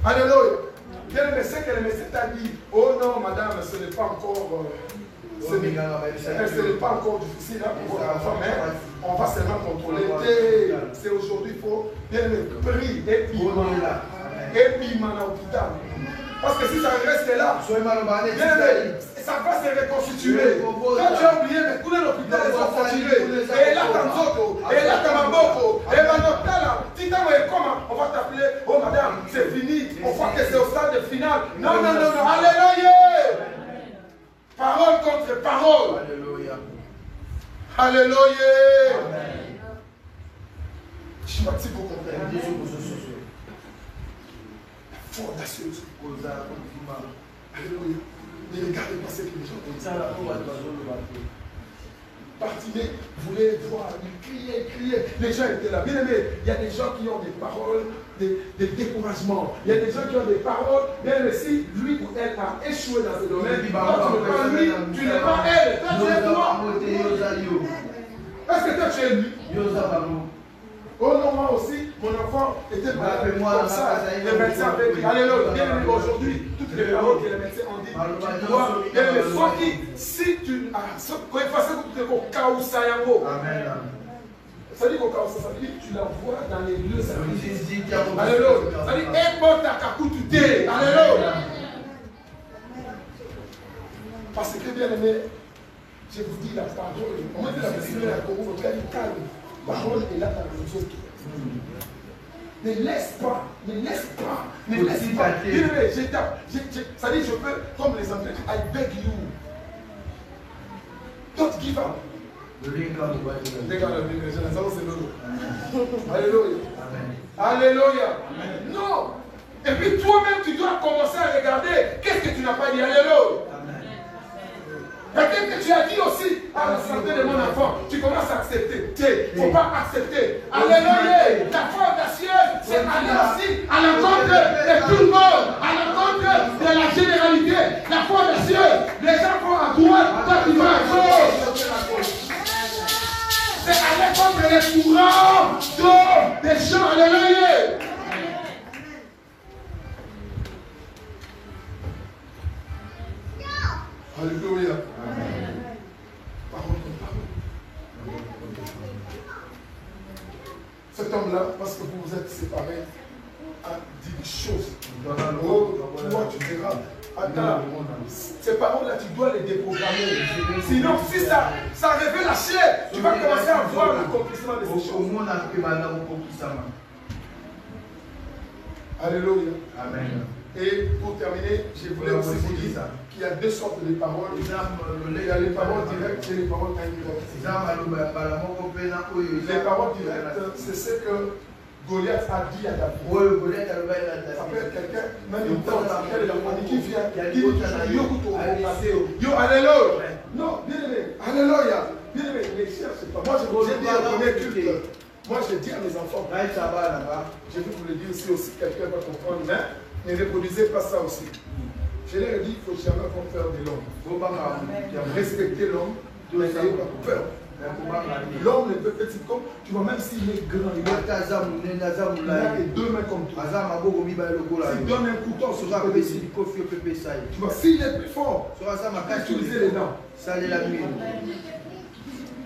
Alléluia. Quel message que le message t'a dit? Oh non, madame, ce n'est pas encore. Ce n'est pas encore difficile pour votre enfant, mais on va seulement contrôler. C'est aujourd'hui, il faut bien le prix et puis à l'hôpital. Parce que si ça reste là, ça va se reconstituer. Quand tu as oublié, mais tous les hôpitaux sont fatigués. Et là, et là, Tamaboko, et Manotala, on va t'appeler, oh madame, c'est fini. On voit que c'est au stade final. Non, non, non, non, alléluia. Parole contre parole. Alléluia. Alléluia. Je sais pas si vous comprenez. Fondacieuse. Alléluia. Ne regardez pas ce que les gens disent. Bartimée voulait voir, il criait. Les gens étaient là. Bien aimé, il y a des gens qui ont des paroles, des découragements. Il y a des gens qui ont des paroles. Bien aimé, si lui ou elle a échoué dans ce domaine, toi tu n'es pas lui, tu n'es pas elle. Toi tu es toi. Est-ce que toi tu es lui? Oh non, moi aussi, mon enfant était malade comme ça. Les médecins avaient dit, alléluia, bien aimé, aujourd'hui, toutes les paroles que les médecins ont dit, tu dois, bien aimé, si tu as, quand il fasse que tu es au chaos, ça y est. Amen. Ça dit qu'au chaos, ça veut dire que tu la vois dans les lieux sacrifiés. Alléluia. Ça dit, écoute ta kakoututé. Alléluia. Parce que, bien aimé, je vous dis la parole, on m'a dit la personne à Congo, votre calme. Parole est là dans les autres. Ne laisse pas, ne laisse pas, ne laisse pas. Ça dit, je peux, comme les Anglais, I beg you. Don't give up. Alléluia. Alléluia. Non. Et puis toi-même, tu dois commencer à regarder qu'est-ce que tu n'as pas dit. Alléluia. Peut-être que tu as dit aussi à la santé de mon enfant, tu commences à accepter. Il ne faut pas accepter. Alléluia. La foi audacieuse, c'est aller aussi à l'encontre de tout le monde, à l'encontre de la généralité. La foi audacieuse, les gens vont à droite, toi tu vas à gauche. C'est aller contre les courants d'eau des gens. Alléluia. Alléluia. Parole contre parole. Cet homme-là, parce que vous vous êtes séparés, a dit des choses. Toi, tu verras. Attends, ces paroles-là, tu dois les déprogrammer. Sinon, si ça révèle la chair, tu vas commencer à voir l'accomplissement de ces choses. Alléluia. Amen. Et pour terminer, je voulais aussi vous dire qu'il y a deux sortes de paroles. Il y a les paroles directes et les paroles indirectes. Les paroles directes, c'est ce que Goliath a dit à David. Ça peut être quelqu'un, même une tante, qui vient, qui dit Yo, alléluia. Non, bien aimé, alléluia. Bien aimé, ne cherche pas. Moi, j'ai dit à mon culte. Moi, je dis à mes enfants, je vais vous le dire aussi, quelqu'un va comprendre, mais ne reproduisez pas ça aussi. Je leur ai dit, il ne faut jamais faire de l'homme. Respecter l'homme, n'ayez pas peur. L'homme ne peut être comme, tu vois, même s'il est grand, il a que deux mains comme toi. S'il donne un couteau, tu vois, s'il est plus fort, il va utiliser les dents.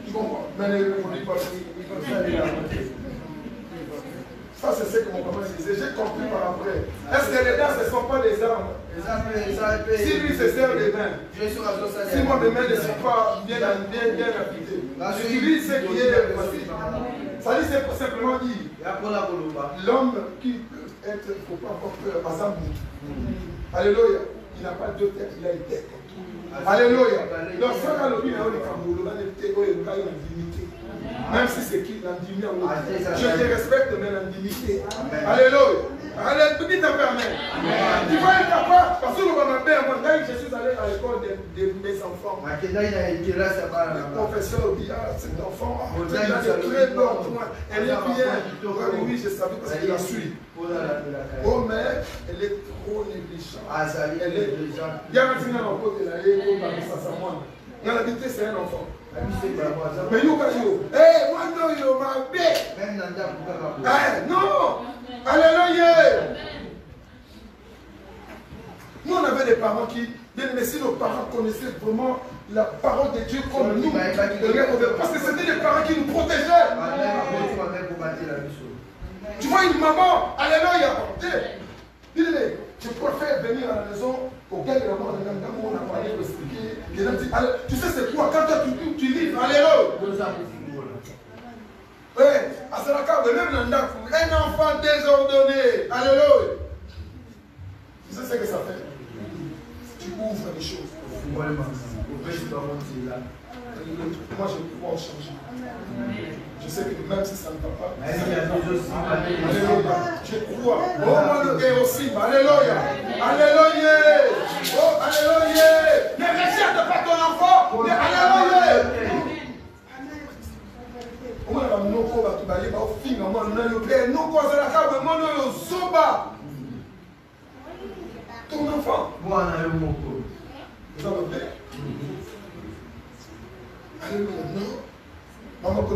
Tu comprends? Mais ne reproduis pas ça, c'est ce que mon papa disait. J'ai compris par après. Est-ce que les dents, ce ne sont pas des armes? Si lui se sert les mains, si moi mes mains ne sont pas bien appliquées, j'utilise ce qui est possible. Ça dit, c'est simplement dire l'homme qui peut être, il ne faut pas avoir peur, par exemple. Alléluia. Il n'a pas deux têtes, il a une tête. Alléluia. Donc, ça, quand le bien, même si c'est qui l'indignité, je te respecte, mais l'indignité. Alléluia. Allez, petit à peu, amen. Tu vas être capable, parce que je suis allé à l'école de mes enfants. Le professeur dit, cet enfant, il a de très bons points. Elle est bien. Oui, je savais parce qu'il la suit. Oh, mais elle est trop négligente. Elle est négligente. Il y a un petit enfant qui est là, l'habitude, c'est un enfant. Mais you can you. Hey, moi non, yo, ma bête. Non. Alléluia. Nous, on avait des parents qui, bien aimés, si nos parents connaissaient vraiment la parole de Dieu comme nous, parce que c'était des parents qui nous protégeaient. Tu vois une maman, alléluia. Dis-le, je préfère venir à la maison pour gagner la mort de l'amour, on a parlé de expliquer. Tu sais c'est quoi? Quand tu livres, alléluia. Oui, à ce moment-là, même un enfant désordonné, alléluia. Tu sais ce que ça fait? Tu ouvres les choses. Moi, je crois au changement. Je sais que même si ça ne va pas, alléluia, je crois. Oh, moi, le aussi, alléluia, alléluia, oh, alléluia. Ne rejette pas ton enfant, mais alléluia. On a un noko va tout bailler, au fin, on a un noko à la cave, on a un soba. Ton enfant. Moi, on a un noko. Vous avez bien? Alléluia, non. Maman, moi, on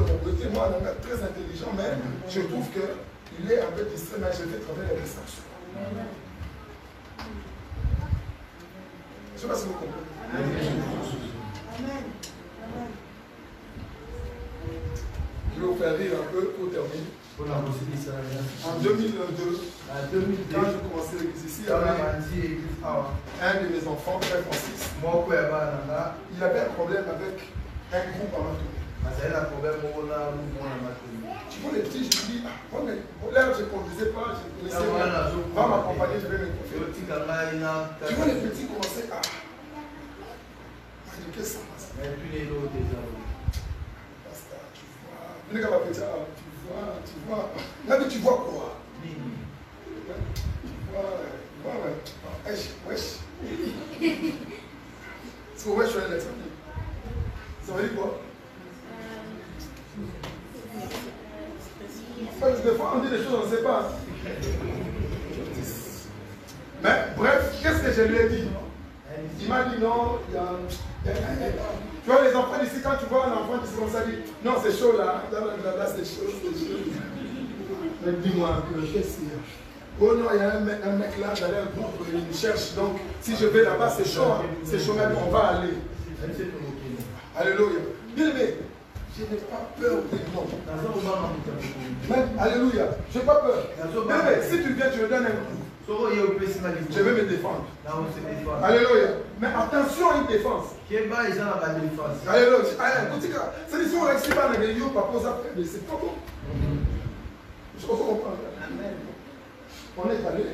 est très intelligent, mais je trouve qu'il est un peu distrait, mais je vais travailler la distraction. Je ne sais pas si vous comprenez. Amen. Je vais vous faire rire un peu pour terminer. En 2002, quand j'ai commencé l'église ici, il y avait un de mes enfants, Frère Francis, il avait un problème avec un groupe à Matoué. Tu vois les petits, je dis, là j'ai conduisais pas, je connaissais pas. Va m'accompagner, je vais me confier. Tu vois les petits commencer à. Qu'est-ce que ça passe? Tu vois. Là, tu vois quoi? Wesh. C'est pour moi, je suis un exemple. Ça veut dire quoi? Des fois, on dit des choses, on ne sait pas. Mais bref, qu'est-ce que je lui ai dit? Il m'a dit non, il y a. Tu vois, les enfants d'ici, quand tu vois un enfant d'ici, on s'est dit non, c'est chaud là, là, c'est chaud. Mais dis-moi, qu'est-ce qu'il y a? Oh non, il y a un mec là, j'allais un groupe, il me cherche, donc si je vais là-bas, c'est chaud, mais on va aller. Alléluia. Bien aimé, je n'ai pas peur des noms. Alléluia, je n'ai pas peur. Bien aimé, si tu viens, tu me donnes un coup. Je vais me défendre. Alléluia. Mais attention à une défense. Alléluia. C'est dit, si on n'explique pas dans les lieux, papa, c'est pas bon. Je comprends. On est allé.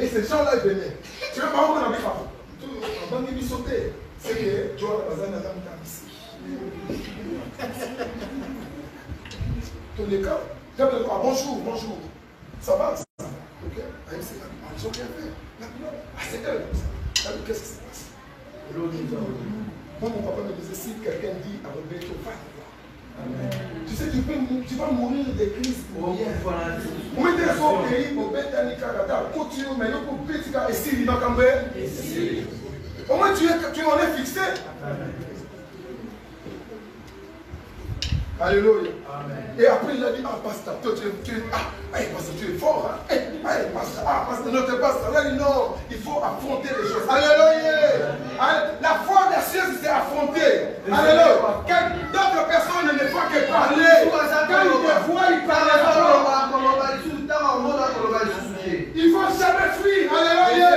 Et ces gens-là, ils venaient. Tu vois, par exemple, on a vu papa. On va me sauter. C'est que tu vois, la bazar n'a pas ici. Tous les cas, bonjour. Ça va? Ok? Ils ont rien fait. C'est elle. Qu'est-ce qui se passe? Moi, mon papa me disait, si quelqu'un dit à Roberto, va voir. Tu sais, tu vas mourir de crise pour rien. On met des autres pays pour mettre un Nicaragua, continue, mais il faut petit cas, et si il va camber, au moins tu en es fixé. Alléluia. Et après il a dit, pasteur, toi tu es fort. Pasteur, notre pasteur, là, non, il faut affronter les choses. Alléluia. La foi des cieux, c'est affronter. Alléluia. D'autres personnes ne font que parler. Quand ils te voient, ils parlent. Il faut jamais fuir. Alléluia.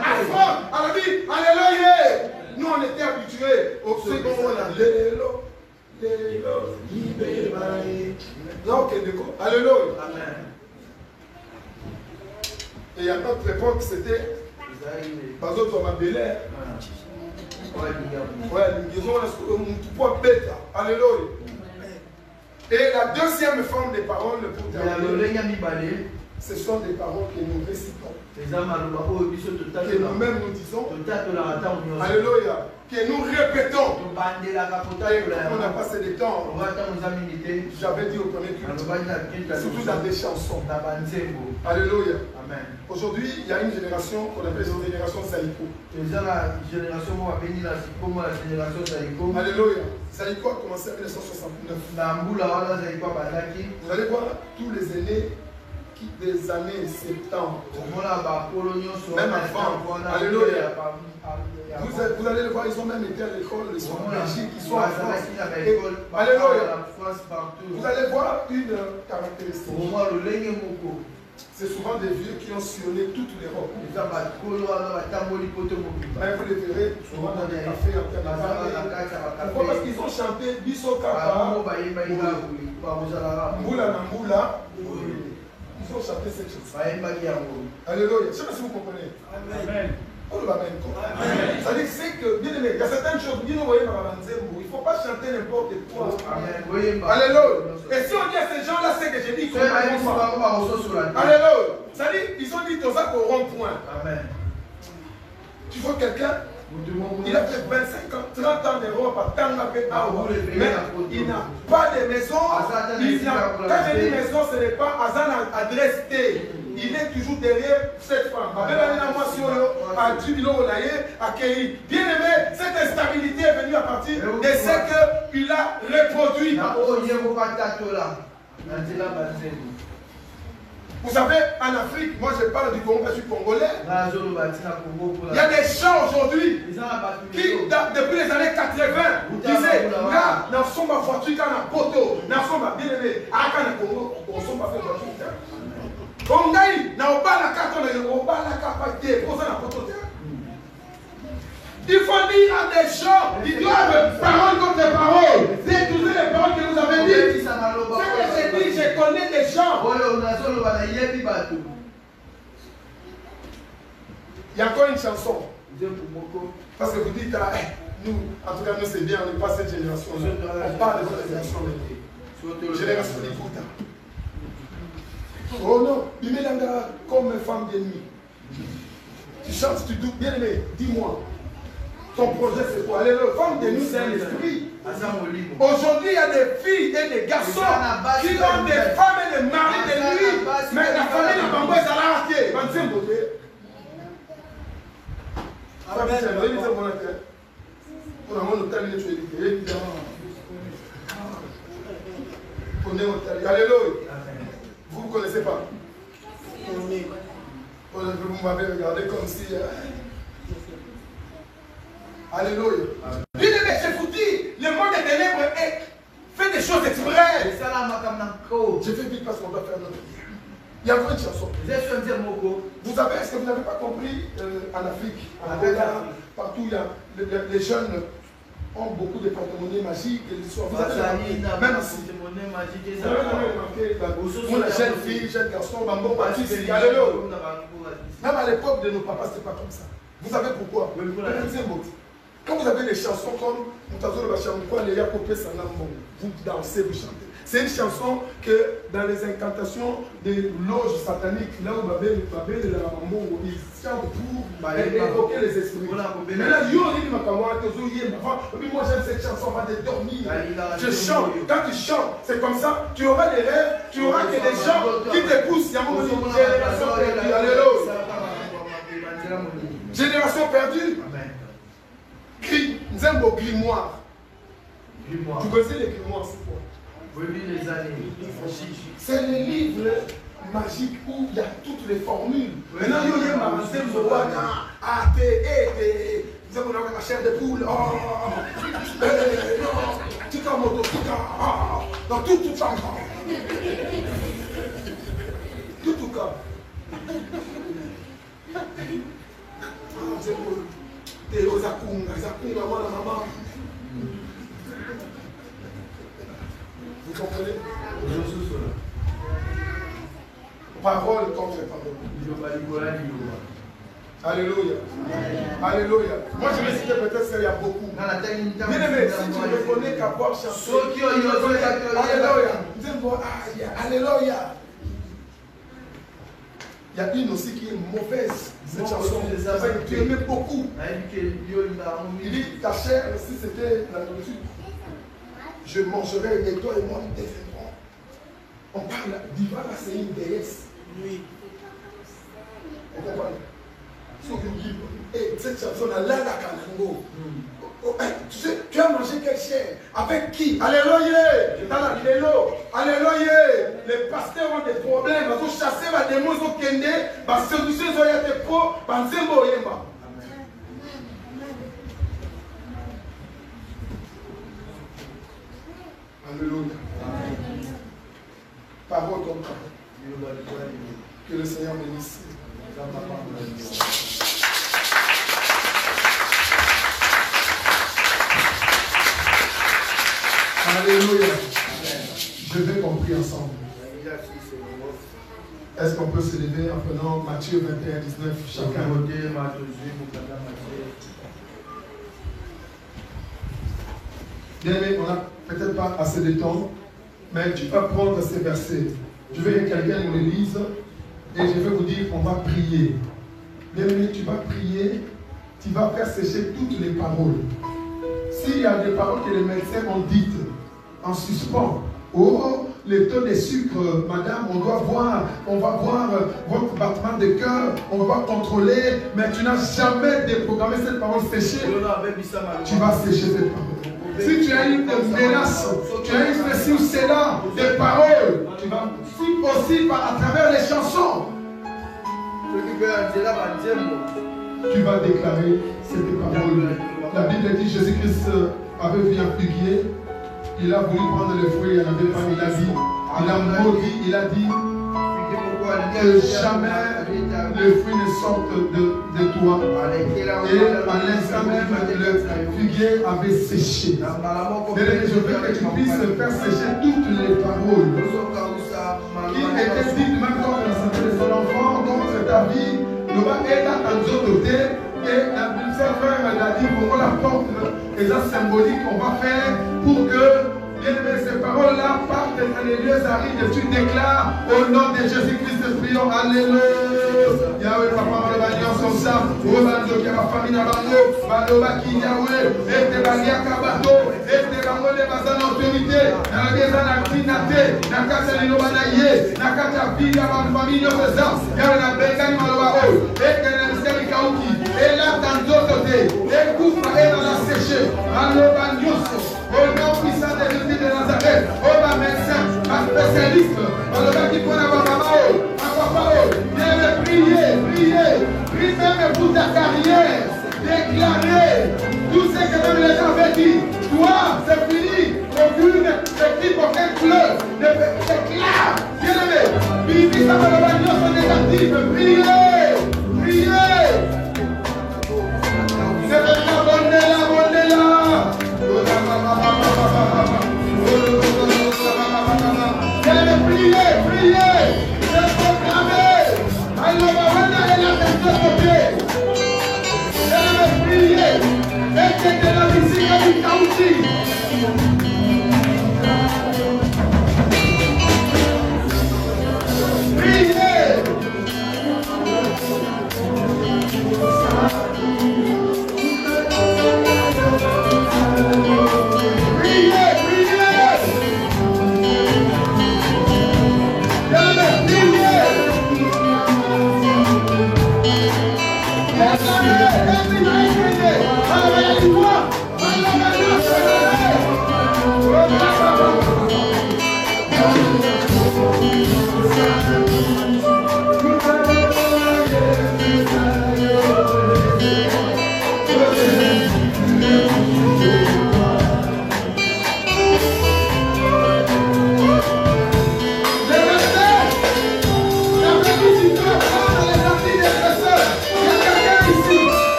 Affronte. Alléluia. Nous, on était habitués au second moment. Alléluia. Amen. Et il y a notre époque, c'était. Par exemple, on m'a belé. Alléluia. Et la deuxième forme des paroles pour terminer, ce sont des paroles que nous récitons. Que nous-mêmes nous disons. Alléluia. Que nous répétons. On a passé des temps. J'avais dit au premier culte, surtout dans des chansons. Alléluia. Amen. Aujourd'hui, il y a une génération qu'on appelle la génération Zaïko. Alléluia. Zaïko a commencé en 1969. Vous allez voir tous les aînés des années 70. Même avant. Alléluia. Vous allez le voir, ils ont même été à l'école, ils sont en Belgique, ils sont en France. Alléluia. Vous allez voir une caractéristique. C'est souvent des vieux qui ont sillonné toute l'Europe. Vous les verrez souvent dans des cafés en train de parler. Pourquoi? Parce qu'ils ont chanté Biso Kapa, Mboula Namboula. Ils ont chanté cette chose. Alléluia. Je ne sais pas si vous comprenez. Amen. C'est que, bien aimé, il y a certaines choses, il ne faut pas chanter n'importe quoi. Alléluia. Et si on dit à ces gens-là, c'est que j'ai dit qu'on alléluia. C'est-à-dire, ils ont dit tout ça au rond-point. Tu vois quelqu'un, il a fait 25 ans, 30 ans d'Europe à Tangapé, mais il n'a pas de maison. Quand je dis maison, ce n'est pas Azan adresse T. Il est toujours derrière cette femme. Bien aimé, cette instabilité est venue à partir de ce qu'il a reproduit. Vous savez, en Afrique, moi je parle du Congo, je suis congolais. Il y a des gens aujourd'hui qui, depuis les années 80, disaient, dans son voiture, quand on a poteau, dans son bien aimé, à Congo, on s'en va faire voiture. Il faut dire à des gens, ils doivent parole contre parole. C'est toujours les paroles que vous avez dites. Ce que j'ai dit, je connais des gens. Il y a encore une chanson. Parce que vous dites, ah, nous, en tout cas, nous c'est bien, on n'est pas cette génération-là. On parle de votre génération. Génération des Bouddha. Oh non, il met l'anga comme une femme d'ennemi. Tu chantes, tu doutes, bien aimé, dis-moi. Ton projet c'est quoi? Allez, le femme d'ennemi, c'est un esprit. Aujourd'hui, il y a des filles et des garçons qui ont des femmes et des maris de nuit. Mais la famille n'a pas besoin de l'arrêter. Alléluia. Vous ne connaissez pas? Vous m'avez regardé comme si... Alléluia. Je vous dis, le monde des ténèbres fait des choses exprès. Je fais vite parce qu'on doit faire notre prière. Il y a encore une chanson. Vous savez, est-ce que vous n'avez pas compris en Afrique, en Angola, partout, il y a, les jeunes ont beaucoup de porte-monnaie magiques et l'histoire. Vous avez remarqué, même ici. Vous avez remarqué, la jeune fille, jeune garçon, maman, Baptiste, alléluia. Même à l'époque de nos papas, ce n'était pas comme ça. Vous savez pourquoi? Quand vous avez des chansons comme vous dansez, vous chantez. C'est une chanson que dans les incantations des loges sataniques, là où ils chantent pour évoquer les esprits. Mais là, moi j'aime cette chanson avant de dormir. Je chante. Quand tu chantes, c'est comme ça, tu auras des rêves, tu auras que des gens qui te poussent. Il y a mon génération perdue. Alléluia. Génération perdue. Nzembo grimoire. Tu connaissais les grimoires, c'est quoi? C'est les livres magiques où il y a toutes les formules. Maintenant, il y a la chair de poule. Tout en moto, dans tout ça. Tout cas. Vous comprenez? Parole contre parole. Alléluia. Alléluia. Moi je vais citer peut-être qu'il y a beaucoup. Bien aimé, si tu ne reconnais qu'avoir chanté. Alléluia. Alléluia. Il y a une aussi qui est mauvaise, cette chanson. Tu aimais beaucoup. Il dit, ta chair, si c'était la nourriture, je mangerai et toi et moi nous défendrons. On parle d'Ivana, c'est une déesse. Oui. On comprend? Et cette chanson, la Kanango. Tu sais, tu as mangé quelle chair? Avec qui? Alléluia. Alléluia. Les pasteurs ont des problèmes. Ils ont chassé les démons, ils ont kende. Les séductions, ils ont été pro. Alléluia. Parole comme ça. Que le Seigneur bénisse. Alléluia. Je vais qu'on prie ensemble. Est-ce qu'on peut se lever en prenant Matthieu 21, 19 chacun? Bien aimé, on n'a peut-être pas assez de temps, mais tu vas prendre ces versets. Je veux que quelqu'un nous les lise et je vais vous dire qu'on va prier. Bien aimé, tu vas prier, tu vas faire sécher toutes les paroles. S'il y a des paroles que les médecins ont dites en suspens, oh, les taux de sucre, madame, on va voir votre battement de cœur, on va contrôler, mais tu n'as jamais déprogrammé cette parole séchée. Tu vas sécher cette parole. Si tu as une menace, tu as une ceci ou cela, des paroles, tu vas aussi à travers les chansons. Tu vas déclarer cette parole. La Bible dit Jésus-Christ avait vu un figuier. Il a voulu prendre le fruit, il n'y en avait pas, il a dit, il a maudit, il a dit que jamais le fruit ne sorte de toi. Et à l'instant même, le figuier avait séché. Je veux que tu puisses faire sécher toutes les paroles qui étaient dites même comme Et ça, symbolique qu'on va faire pour que, bien aimé, ces paroles-là partent dans les lieux arides et tu déclares au nom de Jésus-Christ, prions, alléluia. Yahweh, papa, on va dire comme ça. Romando, qui a ma famille dans l'anneau, Maloba, qui Yahweh, et te balia kabato, et te bango de bazan autorité, dans la maison de la finate, dans la casa de l'Obanaye, dans la casa de la famille de Fesa, Yahweh, la Bengani Maloba, et que la misère Kauki, et là, dans d'autres côtés, et Koufa, et dans la séchée, Maloba Nyoso, au nom puissant de Jésus de Nazareth, oh ma médecin, ma spécialiste, Maloba qui peut avoir ma papa, viens priez même pour ta carrière, déclarez tout ce que même les gens avaient dit. Toi, c'est fini, aucune équipe, aucun club ne déclare. Bien aimé, Bibi, ça va le bagnon sont négatifs, priez. Priez, c'est proclamé. Alors, priez, mettez de la musique à du caoutchouc.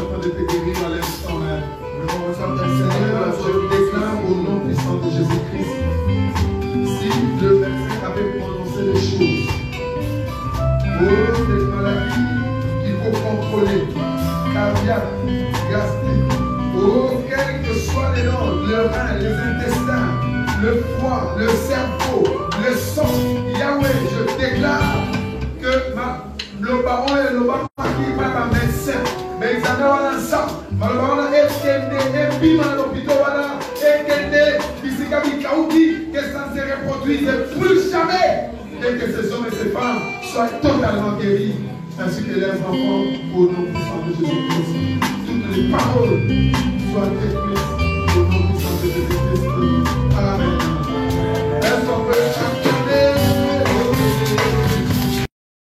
train de te guérir à l'instant même. Seigneur, je déclare au nom puissant de Jésus-Christ, si le médecin avait prononcé les choses, des maladies qu'il faut contrôler, cardiaque, gastrique, quels que soient les noms, le rein, les intestins, le foie, le cerveau, le sang, Yahweh, je déclare que le baron et le baron qui va par médecin, mais ils en ont ensemble. Malheureusement, et puis dans l'hôpital, que ça ne se reproduise plus jamais. Et que ces hommes et ces femmes soient totalement guéris, ainsi que leurs enfants, au nom puissant de Jésus-Christ. Toutes les paroles soient détruites.